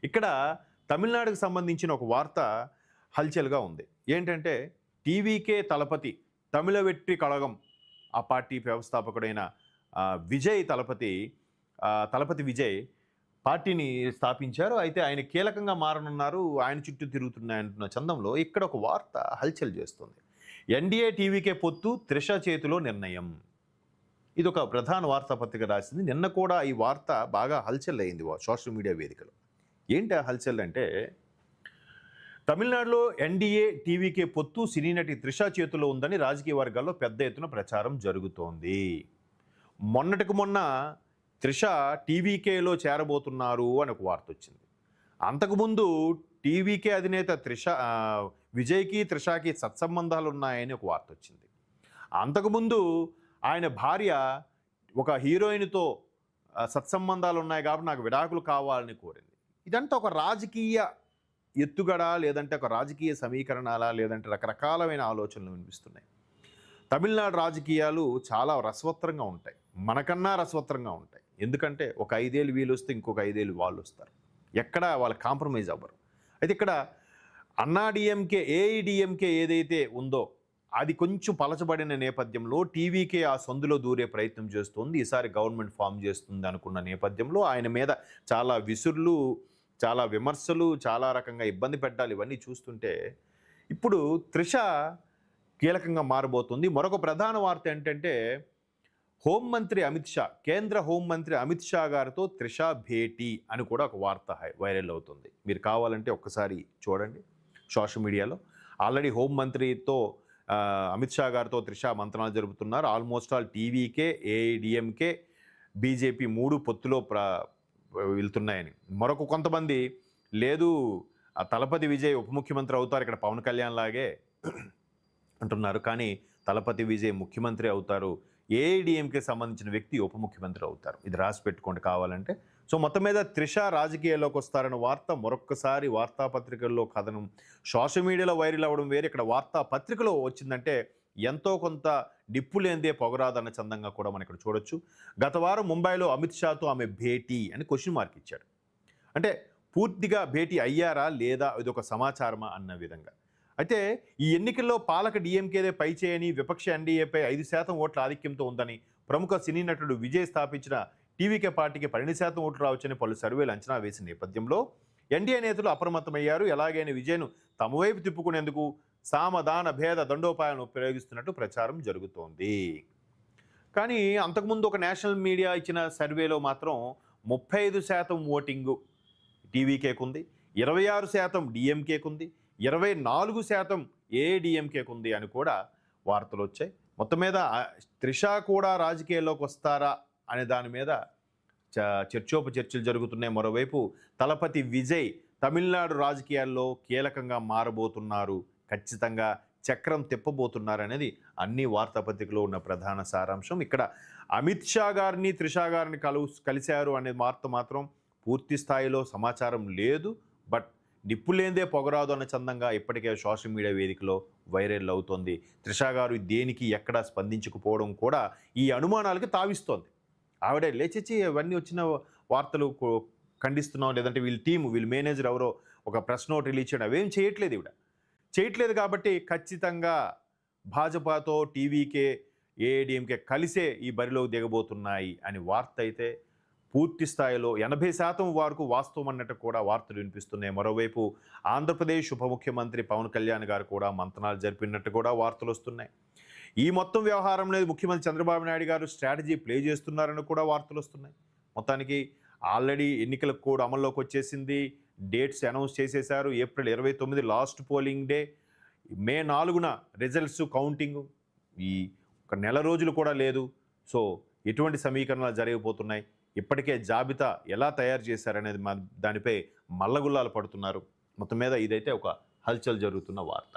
ఇక్కడ తమిళనాడుకు సంబంధించిన ఒక వార్త హల్చల్‌గా ఉంది. ఏంటంటే టీవీకే తలపతి తమిళ వెట్రి కళగం ఆ పార్టీ వ్యవస్థాపకుడైన తలపతి విజయ్ పార్టీని స్థాపించారు. అయితే ఆయన కీలకంగా మారనున్నారు. ఆయన చుట్టూ తిరుగుతున్నాయంటున్న చందంలో ఇక్కడ ఒక వార్త హల్చల్ చేస్తుంది. ఎన్డీఏ టీవీకే పొత్తు త్రిష చేతిలో నిర్ణయం. ఇదొక ప్రధాన వార్తాపత్రిక రాసింది. నిన్న కూడా ఈ వార్త బాగా హల్చల్ అయింది సోషల్ మీడియా వేదికలో. ఏంటి ఆ హల్చల్ అంటే తమిళనాడులో ఎన్డీఏ టీవీకే పొత్తు సినీ నటి త్రిష చేతిలో ఉందని రాజకీయ వర్గాల్లో పెద్ద ఎత్తున ప్రచారం జరుగుతోంది. మొన్నటికి మొన్న త్రిష టీవీకేలో చేరబోతున్నారు అని ఒక వార్త వచ్చింది. అంతకుముందు టీవీకే అధినేత విజయ్కి త్రిషకి సత్సంబంధాలు ఉన్నాయని ఒక వార్త వచ్చింది. అంతకుముందు ఆయన భార్య ఒక హీరోయిన్తో సత్సంబంధాలు ఉన్నాయి కాబట్టి నాకు విడాకులు కావాలని కోరింది. ఇదంతా ఒక రాజకీయ ఎత్తుగడ, లేదంటే ఒక రాజకీయ సమీకరణాల, లేదంటే రకరకాలమైన ఆలోచనలు వినిపిస్తున్నాయి. తమిళనాడు రాజకీయాలు చాలా రసవత్తరంగా ఉంటాయి, మనకన్నా రసవత్తరంగా ఉంటాయి. ఎందుకంటే ఒక 5 ఏళ్ళు వీళ్ళు వస్తే ఇంకొక 5 ఏళ్ళు వాళ్ళు వస్తారు. ఎక్కడ వాళ్ళు కాంప్రమైజ్ అవ్వరు. అయితే ఇక్కడ అన్నాడీఎంకే ఏఐడిఎంకే ఏదైతే ఉందో అది కొంచెం పలచబడిన నేపథ్యంలో టీవీకే ఆ సందులో దూరే ప్రయత్నం చేస్తుంది. ఈసారి గవర్నమెంట్ ఫామ్ చేస్తుంది అనుకున్న నేపథ్యంలో ఆయన మీద చాలా విసుర్లు, చాలా విమర్శలు, చాలా రకంగా ఇబ్బంది పెట్టాలి. ఇవన్నీ చూస్తుంటే ఇప్పుడు త్రిష కీలకంగా మారబోతుంది. మరొక ప్రధాన వార్త ఏంటంటే హోంమంత్రి అమిత్ షా, కేంద్ర హోంమంత్రి అమిత్ షా గారితో త్రిష భేటీ అని కూడా ఒక వార్త వైరల్ అవుతుంది. మీరు కావాలంటే ఒక్కసారి చూడండి సోషల్ మీడియాలో. ఆల్రెడీ హోంమంత్రితో అమిత్ షా గారితో త్రిష మంత్రాలు జరుపుతున్నారు. Almost all TVK, AIADMK, BJP 3 పొత్తులో వెళ్తున్నాయని. మరొక కొంతమంది లేదు ఆ తలపతి విజయ్ ఉప ముఖ్యమంత్రి అవుతారు, ఇక్కడ పవన్ కళ్యాణ్ లాగే అంటున్నారు. కానీ తలపతి విజయ్ ముఖ్యమంత్రి అవుతారు, ఏఐడిఎంకే సంబంధించిన వ్యక్తి ఉప ముఖ్యమంత్రి అవుతారు. ఇది రాసి పెట్టుకోండి కావాలంటే. సో మొత్తం మీద త్రిష రాజకీయాల్లోకి వస్తారన్న వార్త మరొక్కసారి వార్తాపత్రికల్లో కథనం సోషల్ మీడియాలో వైరల్ అవ్వడం వేరే, ఇక్కడ వార్తాపత్రికలో వచ్చిందంటే ఎంతో కొంత డిప్పు లేనిదే పొగరాదన్న చందంగా కూడా మనం ఇక్కడ చూడొచ్చు. గత వారం ముంబైలో అమిత్ షాతో ఆమె భేటీ అని క్వశ్చన్ మార్క్ ఇచ్చాడు. అంటే పూర్తిగా భేటీ అయ్యారా లేదా ఇదొక సమాచారమా అన్న విధంగా. అయితే ఈ ఎన్నికల్లో పాలక డిఎంకేదే పై చేయని, విపక్ష ఎన్డీఏపై 5% ఓట్ల ఆధిక్యంతో ఉందని ప్రముఖ సినీ నటుడు విజయ్ స్థాపించిన టీవీకే పార్టీకి 12% ఓట్లు రావచ్చని పలు సర్వేలు అంచనా వేసిన నేపథ్యంలో ఎన్డీఏ నేతలు అప్రమత్తమయ్యారు. ఎలాగైనా విజయ్ను తమ వైపు తిప్పుకునేందుకు సామధాన భేద దండోపాయాలను ప్రయోగిస్తున్నట్టు ప్రచారం జరుగుతోంది. కానీ అంతకుముందు ఒక నేషనల్ మీడియా ఇచ్చిన సర్వేలో మాత్రం 35% ఓటింగు టీవీకేకు ఉంది, 26% డిఎంకేకు ఉంది, 24% ఏఐడిఎంకేకు ఉంది అని కూడా వార్తలు వచ్చాయి. మొత్తం మీద త్రిష కూడా రాజకీయాల్లోకి వస్తారా అనే దాని మీద చర్చోపచర్చలు జరుగుతున్నాయి. మరోవైపు తలపతి విజయ్ తమిళనాడు రాజకీయాల్లో కీలకంగా మారబోతున్నారు, ఖచ్చితంగా చక్రం తిప్పబోతున్నారు అనేది అన్ని వార్తాపత్రికలో ఉన్న ప్రధాన సారాంశం. ఇక్కడ అమిత్ షా గారిని త్రిష గారిని కలిశారు అనే వార్త మాత్రం పూర్తి స్థాయిలో సమాచారం లేదు. బట్ నిప్పు లేందే పొగరాదు అన్న చందంగా ఇప్పటికే సోషల్ మీడియా వేదికలో వైరల్ అవుతోంది. త్రిష గారు దేనికి ఎక్కడా స్పందించకపోవడం కూడా ఈ అనుమానాలకి తావిస్తోంది. ఆవిడ లేచి ఇవన్నీ వచ్చిన వార్తలు ఖండిస్తున్నాం, లేదంటే వీళ్ళ మేనేజర్ ఎవరో ఒక ప్రెస్ నోట్ రిలీజ్ చేయడం అవేం చేయట్లేదు కాబట్టి ఖచ్చితంగా భాజపాతో టీవీకే, ఏఐడిఎంకే కలిసే ఈ బరిలోకి దిగబోతున్నాయి అని వార్త అయితే పూర్తి స్థాయిలో 80% వరకు వాస్తవం అన్నట్టు కూడా వార్తలు వినిపిస్తున్నాయి. మరోవైపు ఆంధ్రప్రదేశ్ ఉప ముఖ్యమంత్రి పవన్ కళ్యాణ్ గారు కూడా మంతనాలు జరిపినట్టు కూడా వార్తలు వస్తున్నాయి. ఈ మొత్తం వ్యవహారంలో ముఖ్యమంత్రి చంద్రబాబు నాయుడు గారు స్ట్రాటజీ ప్లే చేస్తున్నారని కూడా వార్తలు వస్తున్నాయి. మొత్తానికి ఆల్రెడీ ఎన్నికల కోడ్ అమల్లోకి వచ్చేసింది, డేట్స్ అనౌన్స్ చేసేశారు. ఏప్రిల్ 29 లాస్ట్ పోలింగ్ డే, మే 4న రిజల్ట్స్ కౌంటింగ్, ఈ ఒక నెల రోజులు కూడా లేదు. సో ఎటువంటి సమీకరణాలు జరగబోతున్నాయి, ఇప్పటికే జాబితా ఎలా తయారు చేశారనేది దానిపై మల్లగుల్లాలు పడుతున్నారు. మొత్తం మీద ఇదైతే ఒక హల్చల్ జరుగుతున్న వార్త.